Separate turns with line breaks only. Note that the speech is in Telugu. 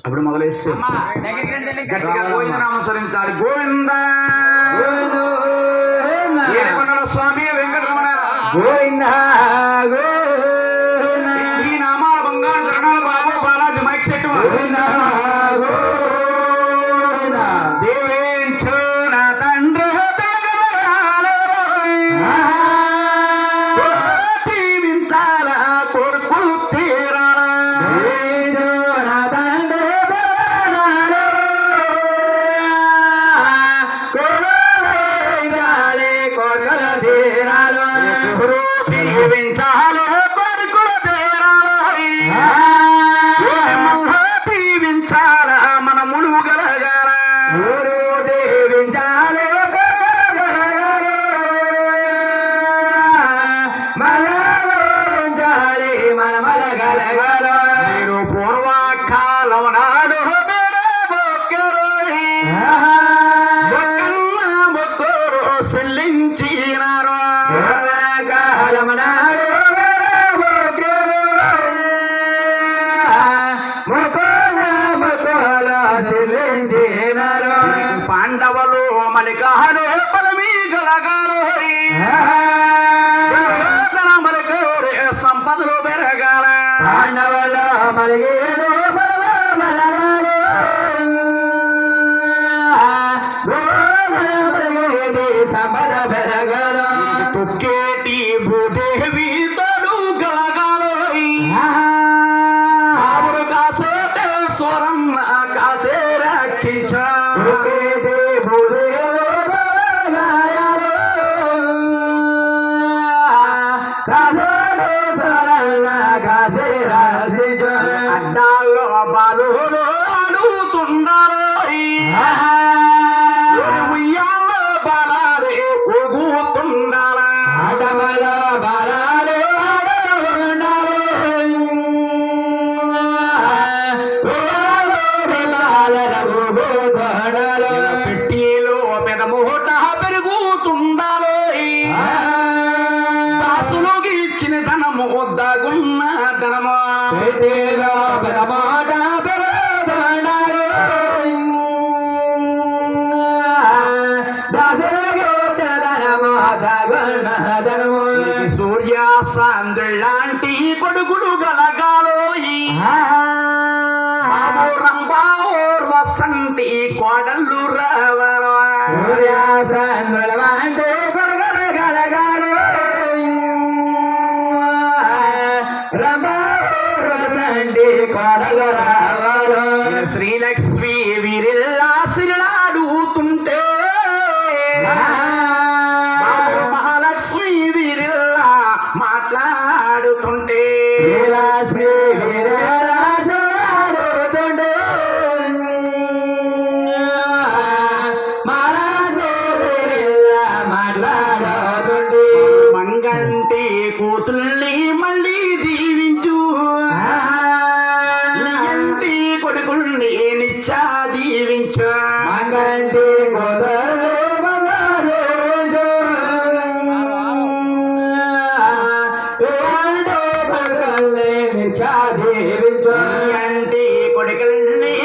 అప్పుడు మొదలేసి గట్టిగా గోవింద నామస్మరించాలి. గోవింద ఏడుకొండల స్వామి వెంకటరమణ
గోవింద
ఈ నామాల బంగారు ధరణాల బాబు బాలాజీ మైక్ సెట్ దేవేంచో నా తండ్రి దీవించాల కొడుకు తీరాల దీవించాలి కొడుకుల తీరాల దీవించాల మన ములుగు గలగాల
దీవించాలి మన మలగలగల
మీరు పూర్వకాలం నాడు మొక్కరు చెల్లించినారు పాండవులు మలికాడు బలమీ గలగాలు మలికాడు సంపదలు పెరగాల
పాండవుల మలిగేడు సంపద పెరగల
తొక్కేటి భూదేవి తడు గలగాలు ఆవురు కాసేటే స్వరన్న కాసే రక్షించా అడ్డాల్లో బాలులు అడుగుతుండారు ఉయ్యాల్లో బాలారే ఊగుతుండాలా పెట్టిలో పెదమూట పెరుగుతుండాలో దాసులోకి ఇచ్చిన ధనము దాగున్న ధనము సూర్య సాంద్రులాంటి కొడుకులు గలగాలోయి రంభావర్వసంటి కోడళ్ళు రావరా
కోడలు రావాలో
శ్రీలక్ష్మి వీరిల్లా సిరిలాడుతుంటే మహాలక్ష్మి వీరిల్లా మాట్లాడుతుంటే మంగంటి కూతుల్ని మళ్ళీ దీవించు ఇంటి కొడుకుల్ని నిచ్చా దీవించు ఇంటి కొడుకుల్ని